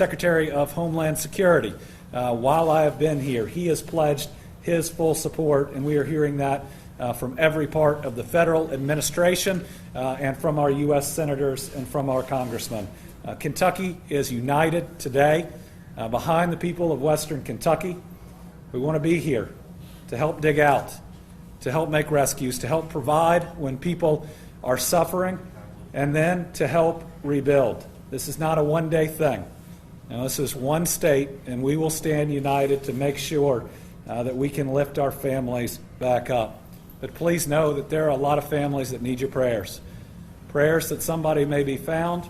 Secretary of Homeland Security. While I have been here, he has pledged his full support, and we are hearing that from every part of the federal administration and from our U.S. senators and from our congressmen. Kentucky is united today behind the people of Western Kentucky. We want to be here to help dig out, to help make rescues, to help provide when people are suffering, and then to help rebuild. This is not a one-day thing. Now, this is one state, and we will stand united to make sure that we can lift our families back up. But please know that there are a lot of families that need your prayers. Prayers that somebody may be found,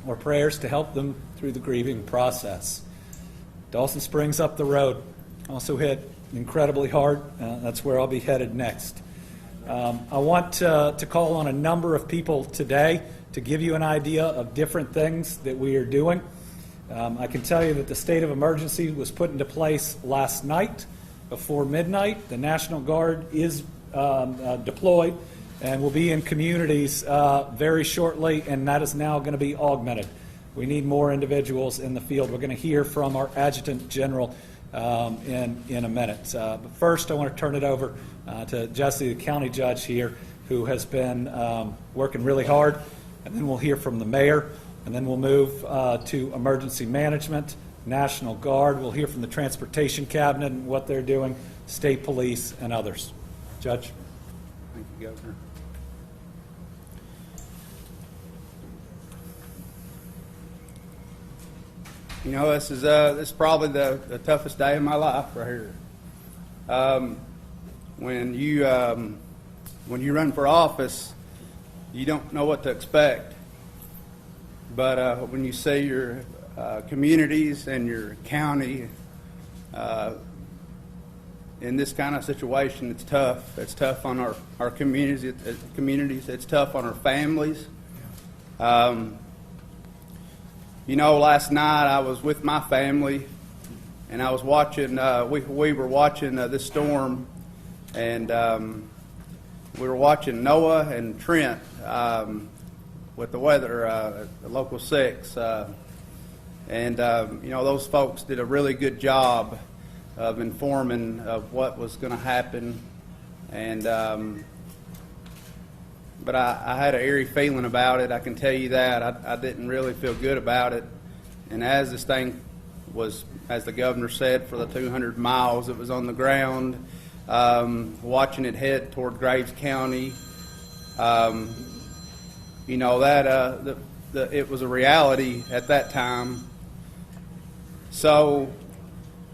or prayers to help them through the grieving process. Dawson Springs up the road also hit incredibly hard. That's where I'll be headed next. I want to call on a number of people today to give you an idea of different things that we are doing. I can tell you that the state of emergency was put into place last night before midnight. The National Guard is deployed and will be in communities very shortly, and that is now going to be augmented. We need more individuals in the field. We're going to hear from our Adjutant General in a minute. But first, I want to turn it over to Jesse, the county judge here, who has been working really hard, and then we'll hear from the mayor. And then we'll move to emergency management, National Guard. We'll hear from the Transportation Cabinet and what they're doing, state police, and others. Judge. Thank you, Governor. You know, this is probably the toughest day of my life right here. When you run for office, you don't know what to expect. But when you see your communities and your county in this kind of situation, it's tough. It's tough on our communities. It's tough on our families. You know, last night I was with my family, and I was watching. We were watching this storm, and we were watching Noah and Trent. With the weather, the Local 6. And, you know, those folks did a really good job of informing of what was going to happen. And, but I had an eerie feeling about it, I can tell you that. I didn't really feel good about it. And as this thing was, as the governor said, for the 200 miles it was on the ground, watching it head toward Graves County, you know, that it was a reality at that time. So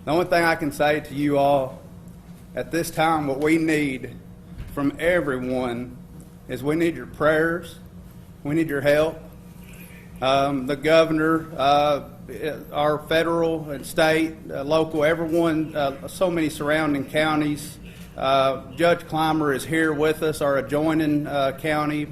the only thing I can say to you all at this time, what we need from everyone is we need your prayers. We need your help. The governor, our federal and state, local, everyone, so many surrounding counties. Judge Clymer is here with us, our adjoining county.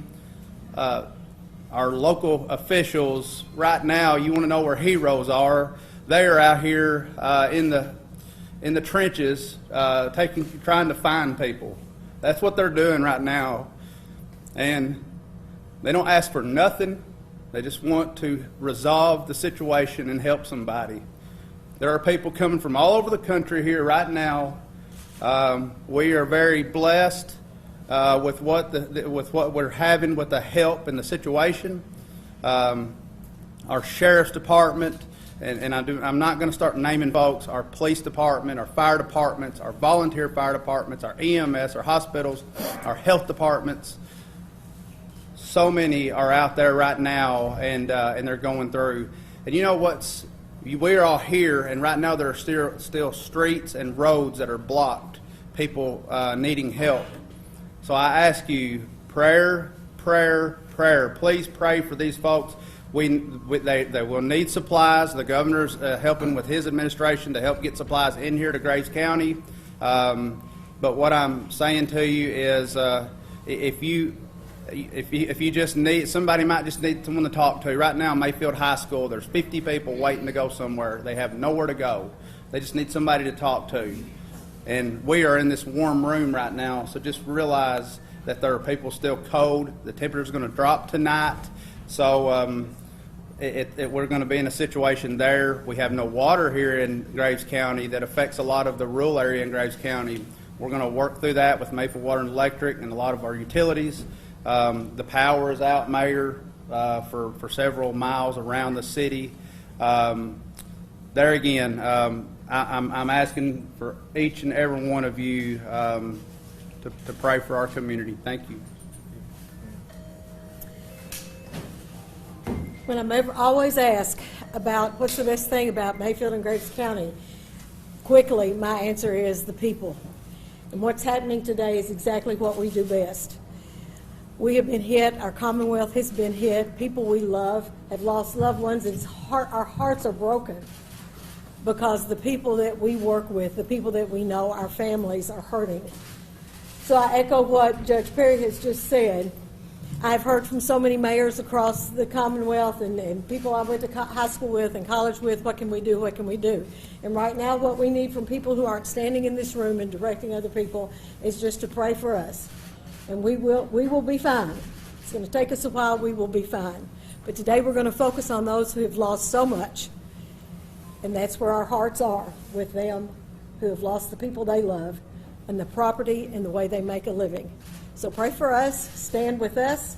Our local officials right now, you want to know where heroes are. They are out here in the trenches trying to find people. That's what they're doing right now. And they don't ask for nothing. They just want to resolve the situation and help somebody. There are people coming from all over the country here right now. We are very blessed with what we're having with the help and the situation. Our sheriff's department, and I'm not going to start naming folks, our police department, our fire departments, our volunteer fire departments, our EMS, our hospitals, our health departments. So many are out there right now, and they're going through. And you know what's? We're all here, and right now there are still streets and roads that are blocked. People needing help. So I ask you, prayer, prayer, prayer. Please pray for these folks. They will need supplies. The governor's helping with his administration to help get supplies in here to Graves County. But what I'm saying to you is, if you just need, somebody might just need someone to talk to. Right now, Mayfield High School, there's 50 people waiting to go somewhere. They have nowhere to go. They just need somebody to talk to. And we are in this warm room right now, so just realize that there are people still cold. The temperature's going to drop tonight. So we're going to be in a situation there. We have no water here in Graves County that affects a lot of the rural area in Graves County. We're going to work through that with Maple Water and Electric and a lot of our utilities. The power is out, Mayor, for several miles around the city. There again, I'm asking for each and every one of you to pray for our community. Thank you. When I'm always asked about what's the best thing about Mayfield and Graves County, quickly my answer is the people. And what's happening today is exactly what we do best. We have been hit, our Commonwealth has been hit, people we love have lost loved ones, and our hearts are broken because the people that we work with, the people that we know, our families are hurting. So I echo what Judge Perry has just said. I've heard from so many mayors across the Commonwealth and people I went to high school with and college with, what can we do, what can we do? And right now what we need from people who aren't standing in this room and directing other people is just to pray for us. And we will be fine. It's going to take us a while, we will be fine. But today we're going to focus on those who have lost so much. And that's where our hearts are, with them who have lost the people they love and the property and the way they make a living. So pray for us, stand with us,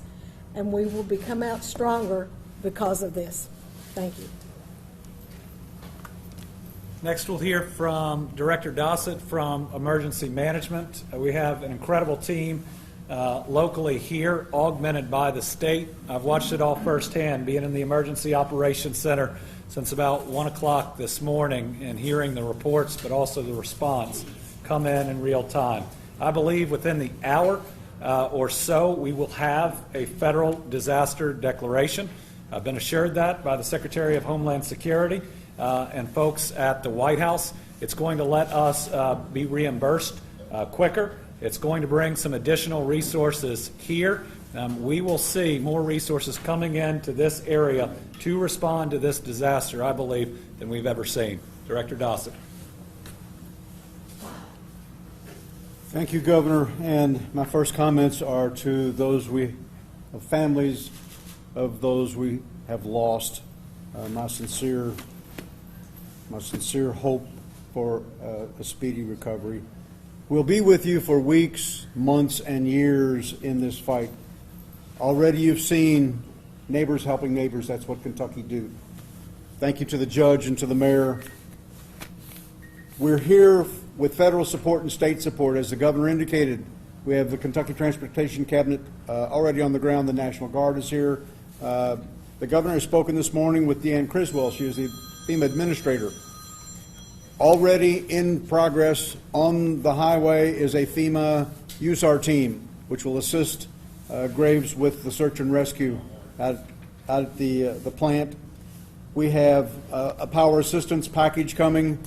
and we will come out stronger because of this. Thank you. Next, we'll hear from Director Dossett from Emergency Management. We have an incredible team locally here, augmented by the state. I've watched it all firsthand, being in the Emergency Operations Center since about 1 o'clock this morning and hearing the reports, but also the response come in real time. I believe within the hour or so, we will have a federal disaster declaration. I've been assured that by the Secretary of Homeland Security and folks at the White House. It's going to let us be reimbursed quicker. It's going to bring some additional resources here. We will see more resources coming into this area to respond to this disaster, I believe, than we've ever seen. Director Dossett. Thank you, Governor. And my first comments are to those families of those we have lost. My sincere hope for a speedy recovery. We'll be with you for weeks, months, and years in this fight. Already you've seen neighbors helping neighbors. That's what Kentucky do. Thank you to the judge and to the mayor. We're here with federal support and state support. As the governor indicated, we have the Kentucky Transportation Cabinet already on the ground. The National Guard is here. The governor has spoken this morning with Deanne Criswell. She is the FEMA administrator. Already in progress on the highway is a FEMA USAR team, which will assist Graves with the search and rescue out at the plant. We have a power assistance package coming,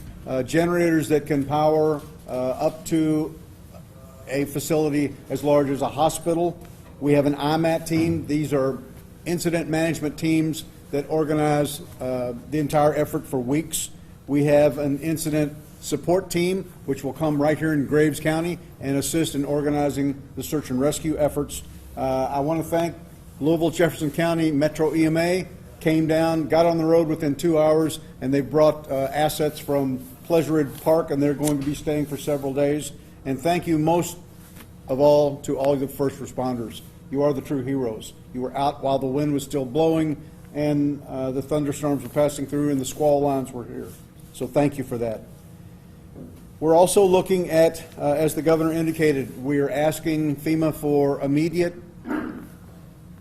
generators that can power up to a facility as large as a hospital. We have an IMAT team. These are incident management teams that organize the entire effort for weeks. We have an incident support team, which will come right here in Graves County and assist in organizing the search and rescue efforts. I want to thank Louisville Jefferson County Metro EMA, came down, got on the road within 2 hours, and they brought assets from Pleasure Ridge Park, and they're going to be staying for several days. And thank you most of all to all the first responders. You are the true heroes. You were out while the wind was still blowing and the thunderstorms were passing through and the squall lines were here. So thank you for that. We're also looking at, as the governor indicated, we are asking FEMA for immediate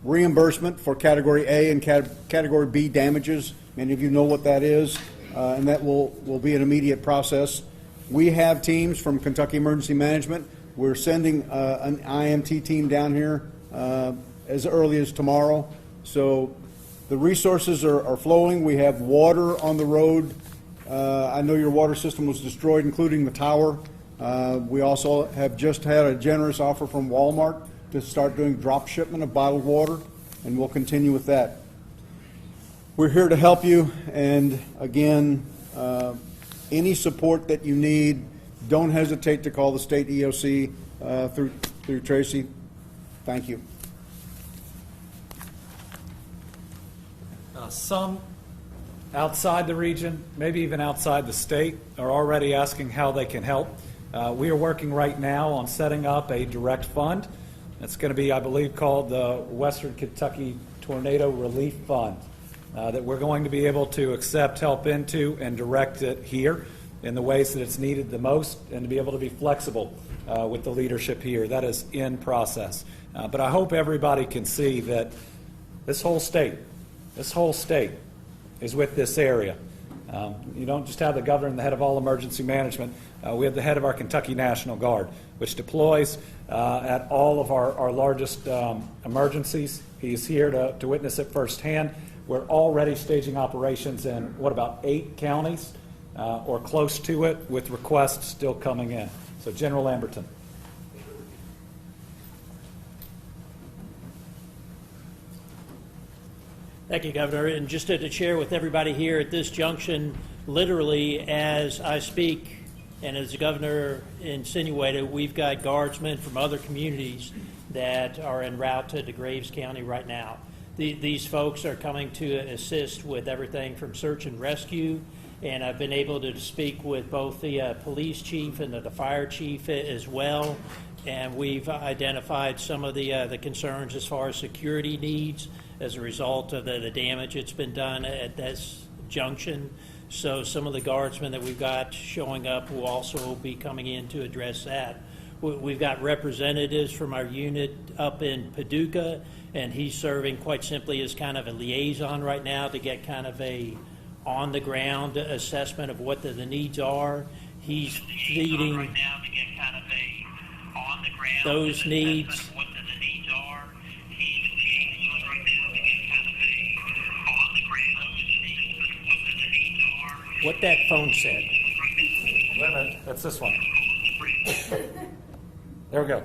reimbursement for Category A and Category B damages. Many of you know what that is, and that will be an immediate process. We have teams from Kentucky Emergency Management. We're sending an IMT team down here as early as tomorrow. So the resources are flowing. We have water on the road. I know your water system was destroyed, including the tower. We also have just had a generous offer from Walmart to start doing drop shipment of bottled water, and we'll continue with that. We're here to help you, and again, any support that you need, don't hesitate to call the state EOC through Tracy. Thank you. Some outside the region, maybe even outside the state, are already asking how they can help. We are working right now on setting up a direct fund. It's going to be, I believe, called the Western Kentucky Tornado Relief Fund, that we're going to be able to accept help into and direct it here in the ways that it's needed the most, and to be able to be flexible with the leadership here. That is in process. But I hope everybody can see that this whole state is with this area. You don't just have the governor and the head of all emergency management. We have the head of our Kentucky National Guard, which deploys at all of our largest emergencies. He's here to witness it firsthand. We're already staging operations in, what, about 8 counties or close to it, with requests still coming in. So General Lamberton. Thank you, Governor. And just to share with everybody here at this junction, literally as I speak, and as the Governor insinuated, we've got guardsmen from other communities that are en route to Graves County right now. These folks are coming to assist with everything from search and rescue, and I've been able to speak with both the police chief and the fire chief as well, and we've identified some of the concerns as far as security needs as a result of the damage that's been done at this junction. So some of the guardsmen that we've got showing up will also be coming in to address that. We've got representatives from our unit up in Paducah, and he's serving quite simply as kind of a liaison right now to get kind of a on-the-ground assessment of what the needs are. He's feeding those needs. What that phone said. Wait a minute, that's this one. There we go.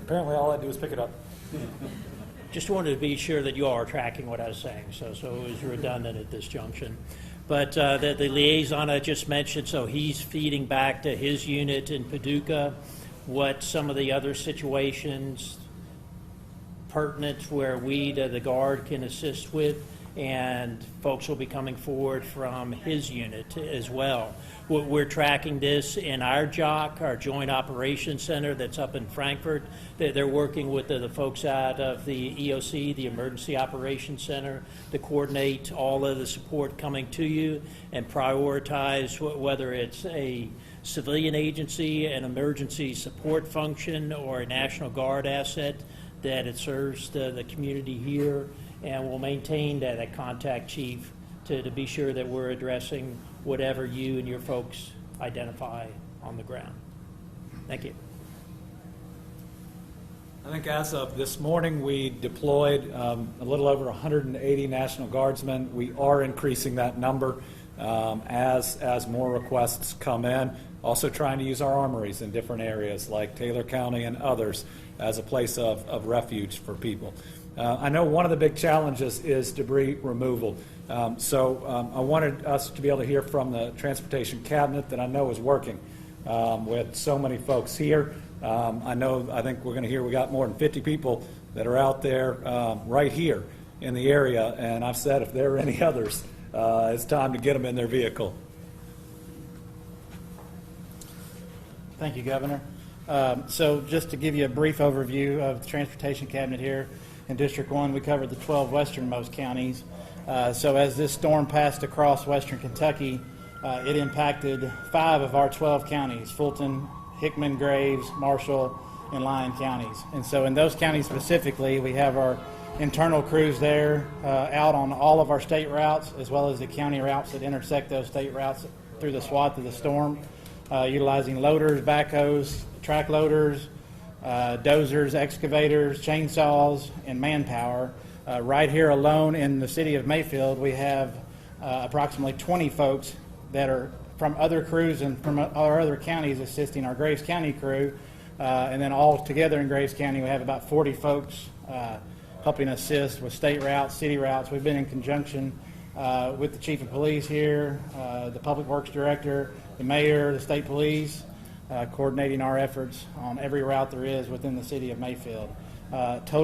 Apparently all I do is pick it up. Just wanted to be sure that you all are tracking what I was saying, so it was redundant at this junction. But the liaison I just mentioned, so he's feeding back to his unit in Paducah what some of the other situations pertinent where we, the Guard, can assist with, and folks will be coming forward from his unit as well. We're tracking this in our JOC, our Joint Operations Center that's up in Frankfurt. They're working with the folks out of the EOC, the Emergency Operations Center, to coordinate all of the support coming to you and prioritize whether it's a civilian agency, an emergency support function, or a National Guard asset, that it serves the community here. And we'll maintain that contact chief to be sure that we're addressing whatever you and your folks identify on the ground. Thank you. I think as of this morning, we deployed a little over 180 National Guardsmen. We are increasing that number as more requests come in. Also trying to use our armories in different areas like Taylor County and others as a place of refuge for people. I know one of the big challenges is debris removal. So I wanted us to be able to hear from the Transportation Cabinet that I know is working with so many folks here. I think we're going to hear we got more than 50 people that are out there right here in the area, and I've said if there are any others, it's time to get them in their vehicle. Thank you, Governor. So just to give you a brief overview of the Transportation Cabinet here, in District 1, we covered the 12 westernmost counties. So as this storm passed across western Kentucky, it impacted 5 of our 12 counties: Fulton, Hickman, Graves, Marshall, and Lyon counties. And so in those counties specifically, we have our internal crews there out on all of our state routes, as well as the county routes that intersect those state routes through the swath of the storm, utilizing loaders, backhoes, track loaders, dozers, excavators, chainsaws, and manpower. Right here alone in the city of Mayfield, we have approximately 20 folks that are from other crews and from our other counties assisting our Graves County crew. And then all together in Graves County, we have about 40 folks helping assist with state routes, city routes. We've been in conjunction with the chief of police here, the public works director, the mayor, the state police, coordinating our efforts on every route there is within the city of Mayfield.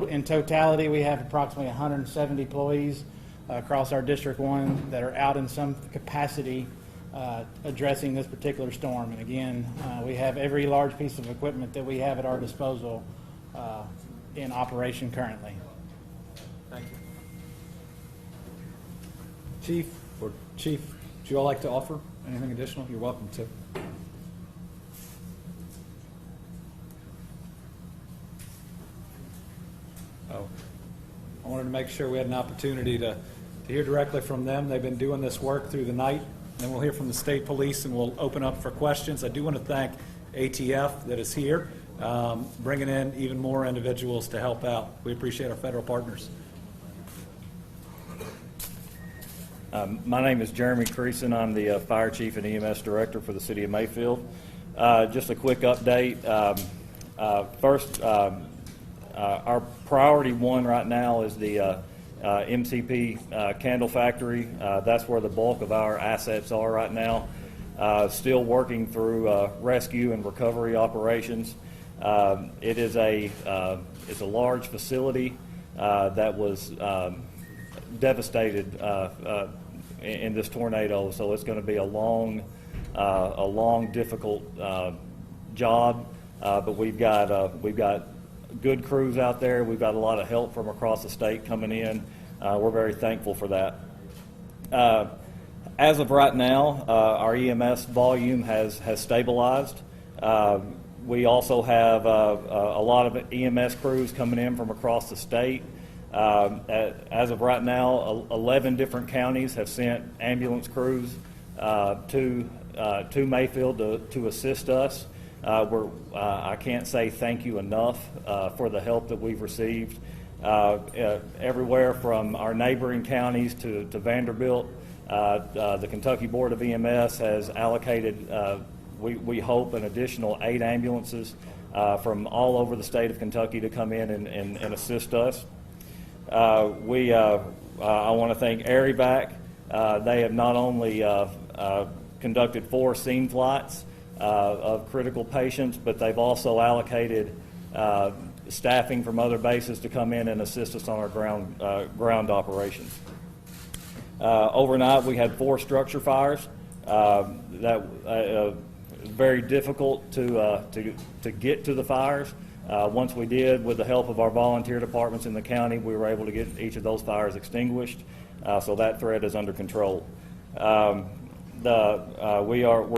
In totality, we have approximately 170 employees across our District 1 that are out in some capacity addressing this particular storm. And again, we have every large piece of equipment that we have at our disposal in operation currently. Thank you. Chief, would you all like to offer anything additional? You're welcome to. Oh, I wanted to make sure we had an opportunity to hear directly from them. They've been doing this work through the night. Then we'll hear from the state police, and we'll open up for questions. I do want to thank ATF that is here, bringing in even more individuals to help out. We appreciate our federal partners. My name is Jeremy Creason. I'm the Fire Chief and EMS Director for the City of Mayfield. Just a quick update. First, our priority one right now is the MCP candle factory. That's where the bulk of our assets are right now. Still working through rescue and recovery operations. It's a large facility that was devastated in this tornado, so it's going to be a long, difficult job. But we've got good crews out there. We've got a lot of help from across the state coming in. We're very thankful for that. As of right now, our EMS volume has stabilized. We also have a lot of EMS crews coming in from across the state. As of right now, 11 different counties have sent ambulance crews to Mayfield to assist us. I can't say thank you enough for the help that we've received. Everywhere from our neighboring counties to Vanderbilt, the Kentucky Board of EMS has allocated, we hope, an additional 8 ambulances from all over the state of Kentucky to come in and assist us. I want to thank ARIVAC. They have not only conducted 4 scene flights of critical patients, but they've also allocated staffing from other bases to come in and assist us on our ground operations. Overnight, we had 4 structure fires. That very difficult to get to the fires. Once we did, with the help of our volunteer departments in the county, we were able to get each of those fires extinguished. So that threat is under control. We're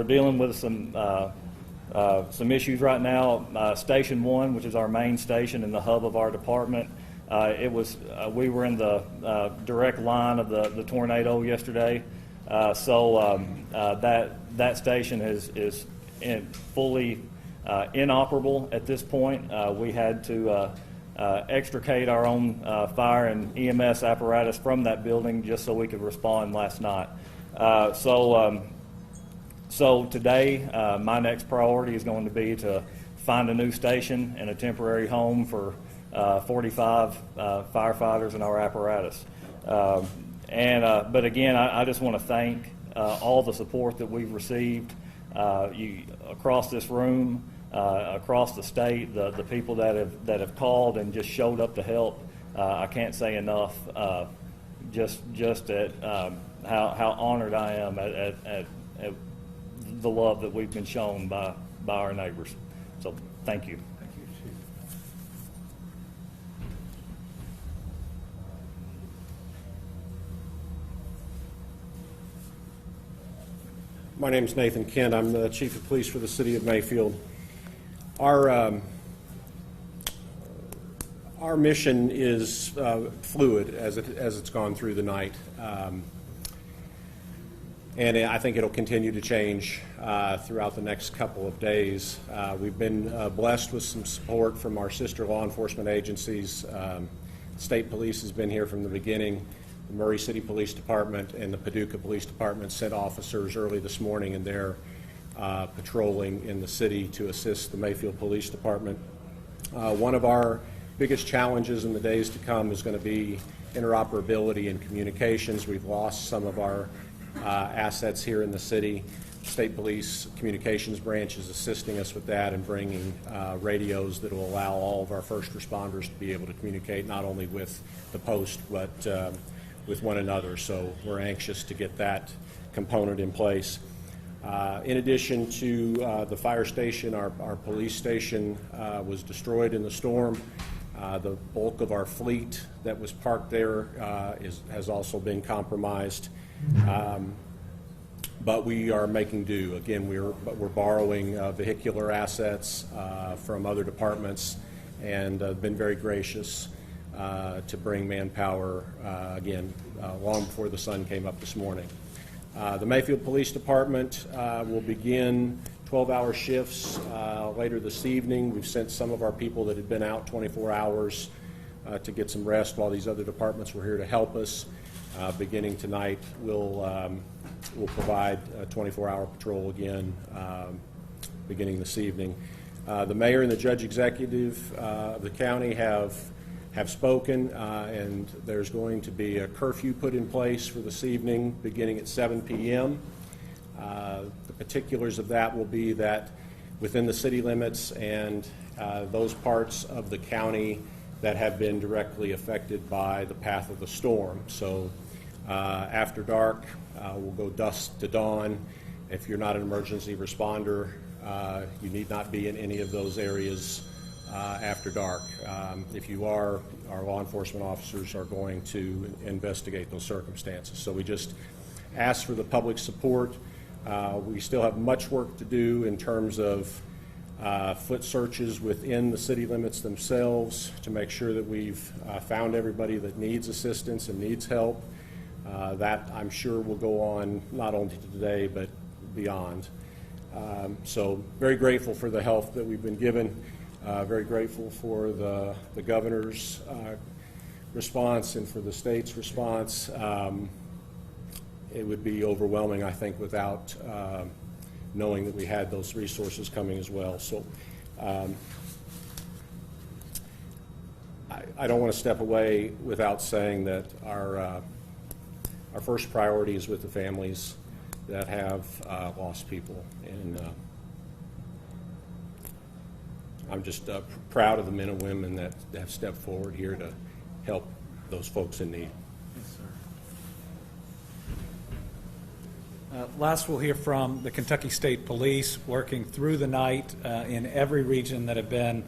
dealing with some issues right now. Station 1, which is our main station and the hub of our department, we were in the direct line of the tornado yesterday. So that station is fully inoperable at this point. We had to extricate our own fire and EMS apparatus from that building just so we could respond last night. So today, my next priority is going to be to find a new station and a temporary home for 45 firefighters and our apparatus. But again, I just want to thank all the support that we've received across this room, across the state, the people that have called and just showed up to help. I can't say enough just at how honored I am at the love that we've been shown by our neighbors. So thank you. Thank you, Chief. My name is Nathan Kent. I'm the Chief of Police for the City of Mayfield. Our mission is fluid as it's gone through the night, and I think it'll continue to change throughout the next couple of days. We've been blessed with some support from our sister law enforcement agencies. State Police has been here from the beginning. The Murray City Police Department and the Paducah Police Department sent officers early this morning, and they're patrolling in the city to assist the Mayfield Police Department. One of our biggest challenges in the days to come is going to be interoperability and communications. We've lost some of our assets here in the city. State Police Communications Branch is assisting us with that and bringing radios that will allow all of our first responders to be able to communicate not only with the post but with one another. So we're anxious to get that component in place. In addition to the fire station, our police station was destroyed in the storm. The bulk of our fleet that was parked there has also been compromised. But we are making do. Again, we're borrowing vehicular assets from other departments, and been very gracious to bring manpower again long before the sun came up this morning. The Mayfield Police Department will begin 12-hour shifts later this evening. We've sent some of our people that had been out 24 hours to get some rest while these other departments were here to help us. Beginning tonight, we'll provide a 24-hour patrol again beginning this evening. The mayor and the judge executive of the county have spoken, and there's going to be a curfew put in place for this evening beginning at 7 p.m. The particulars of that will be that within the city limits and those parts of the county that have been directly affected by the path of the storm. So after dark, we'll go dusk to dawn. If you're not an emergency responder, you need not be in any of those areas after dark. If you are, our law enforcement officers are going to investigate those circumstances. So we just ask for the public support. We still have much work to do in terms of foot searches within the city limits themselves to make sure that we've found everybody that needs assistance and needs help. That I'm sure will go on not only today but beyond. So very grateful for the help that we've been given. Very grateful for the governor's response and for the state's response. It would be overwhelming, I think, without knowing that we had those resources coming as well. So I don't want to step away without saying that our first priority is with the families that have lost people. And I'm just proud of the men and women that have stepped forward here to help those folks in need. Last, we'll hear from the Kentucky State Police, working through the night in every region that have been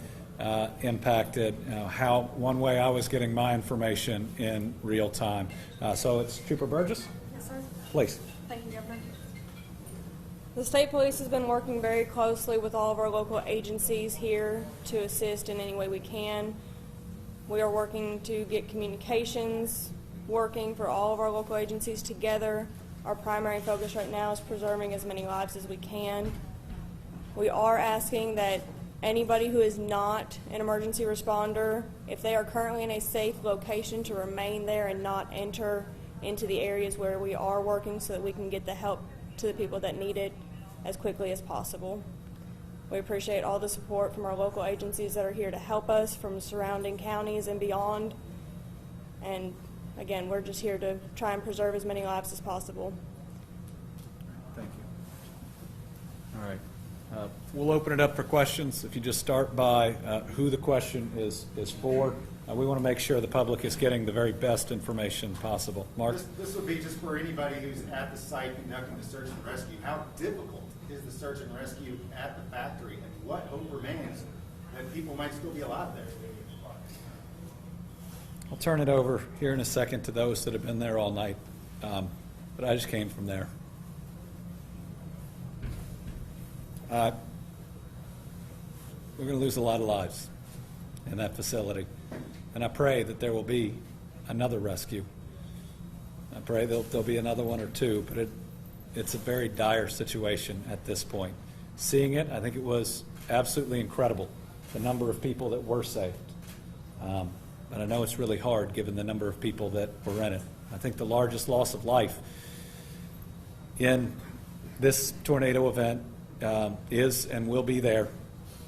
impacted. How one way I was getting my information in real time. So it's Trooper Burgess. Yes, sir. Please. Thank you, Governor. The state police has been working very closely with all of our local agencies here to assist in any way we can. We are working to get communications working for all of our local agencies together. Our primary focus right now is preserving as many lives as we can. We are asking that anybody who is not an emergency responder, if they are currently in a safe location, to remain there and not enter into the areas where we are working so that we can get the help to the people that need it as quickly as possible. We appreciate all the support from our local agencies that are here to help us from surrounding counties and beyond. And again, we're just here to try and preserve as many lives as possible. Thank you. All right. We'll open it up for questions. If you just start by who the question is for. We want to make sure the public is getting the very best information possible. Mark? This will be just for anybody who's at the site conducting the search and rescue. How difficult is the search and rescue at the factory, and what hope remains that people might still be alive there? I'll turn it over here in a second to those that have been there all night, but I just came from there. We're going to lose a lot of lives in that facility, and I pray that there will be another rescue. I pray there'll be another one or two, but it's a very dire situation at this point. Seeing it, I think it was absolutely incredible, the number of people that were saved. But I know it's really hard given the number of people that were in it. I think the largest loss of life in this tornado event is and will be there.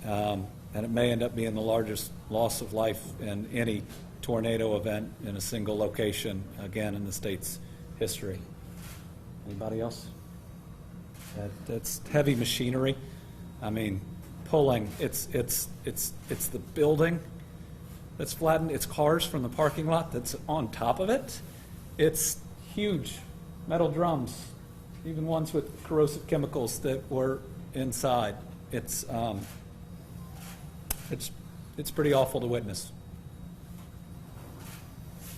And it may end up being the largest loss of life in any tornado event in a single location, again, in the state's history. Anybody else? That's heavy machinery. I mean, pulling, it's the building that's flattened. It's cars from the parking lot that's on top of it. It's huge, metal drums, even ones with corrosive chemicals that were inside. It's pretty awful to witness.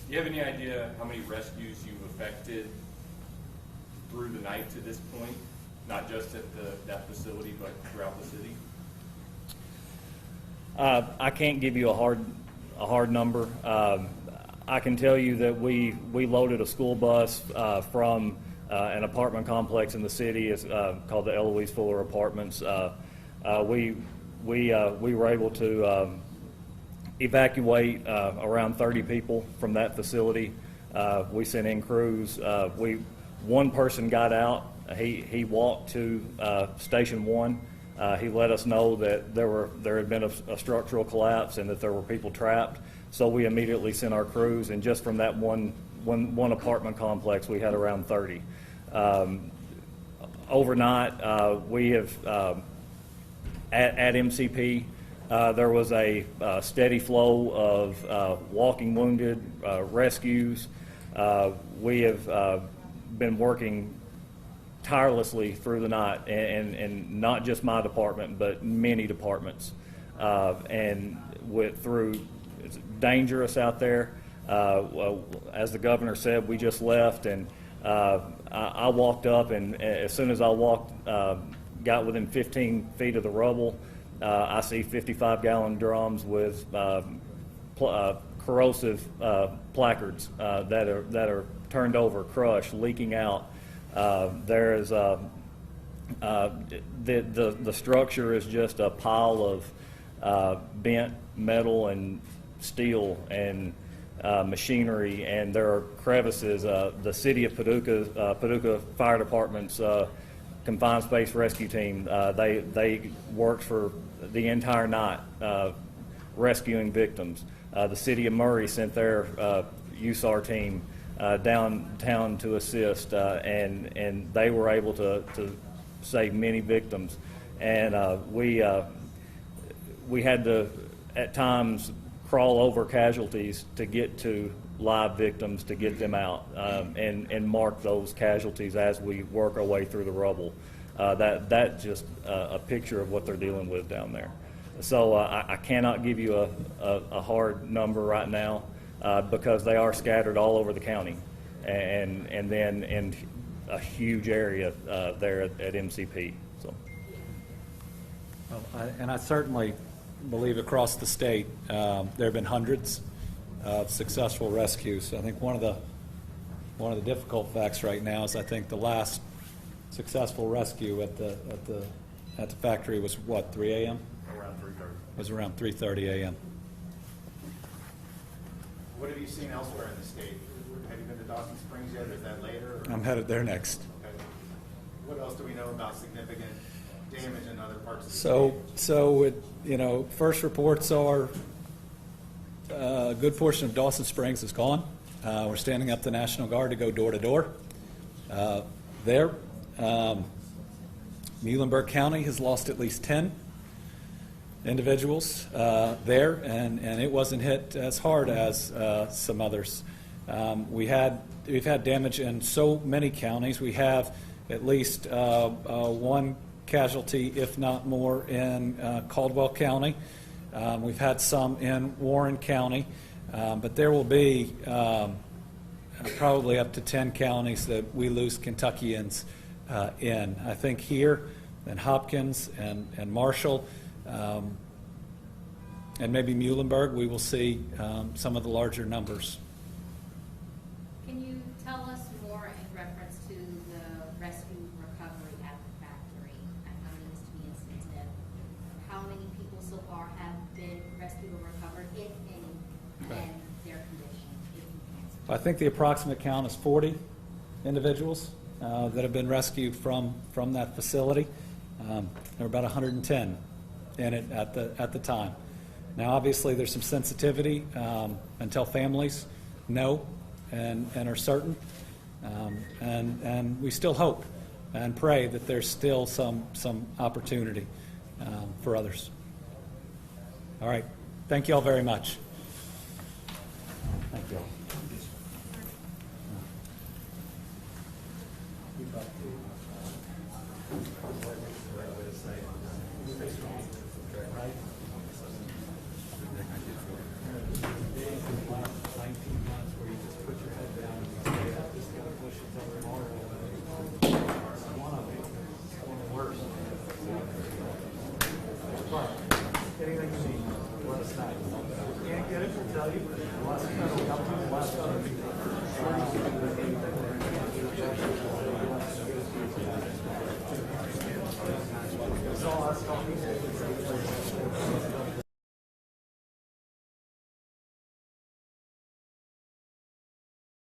Do you have any idea how many rescues you've effected through the night to this point? Not just at that facility, but throughout the city? I can't give you a hard number. I can tell you that we loaded a school bus from an apartment complex in the city. It's called the Eloise Fuller Apartments. We were able to evacuate around 30 people from that facility. We sent in crews. One person got out. He walked to Station 1. He let us know that there had been a structural collapse and that there were people trapped. So we immediately sent our crews, and just from that one apartment complex, we had around 30. Overnight, we have at MCP. There was a steady flow of walking wounded rescues. We have been working tirelessly through the night, and not just my department, but many departments. And it's dangerous out there. As the governor said, we just left, and I walked up, and as soon as I got within 15 feet of the rubble, I see 55-gallon drums with corrosive placards that are turned over, crushed, leaking out. There is the structure is just a pile of bent metal and steel and machinery, and there are crevices. The city of Paducah Fire Department's confined space rescue team, they worked for the entire night rescuing victims. The city of Murray sent their USAR team downtown to assist, and they were able to save many victims. And we had to, at times, crawl over casualties to get to live victims, to get them out, and mark those casualties as we work our way through the rubble. That's just a picture of what they're dealing with down there. So I cannot give you a hard number right now because they are scattered all over the county, and then in a huge area there at MCP. So. And I certainly believe across the state there have been hundreds of successful rescues. I think one of the difficult facts right now is I think the last successful rescue at the factory was what, 3 a.m.? Around 3:30. It was around 3:30 a.m. What have you seen elsewhere in the state? Have you been to Dawson Springs yet, or is that later? Or? I'm headed there next. Okay. What else do we know about significant damage in other parts of the state? First reports are a good portion of Dawson Springs is gone. We're standing up the National Guard to go door to door there. Muhlenberg County has lost at least 10 individuals there, and it wasn't hit as hard as some others. We've had damage in so many counties. We have at least one casualty, if not more, in Caldwell County. We've had some in Warren County, but there will be probably up to 10 counties that we lose Kentuckians in. I think here and Hopkins and Marshall and maybe Muhlenberg, we will see some of the larger numbers. Can you tell us more in reference to the rescue recovery at the factory? I know it needs to be insensitive. How many people so far have been rescued or recovered, if any, and their condition, if you can? I think the approximate count is 40 individuals that have been rescued from that facility. There were about 110 in it at the time. Now, obviously, there's some sensitivity until families know and are certain, and we still hope and pray that there's still some opportunity for others. All right. Thank you all very much. Thank you all. Anything you need, let us know. Can't get it, we'll tell you. Unless the federal government will let us know. It's all us talking.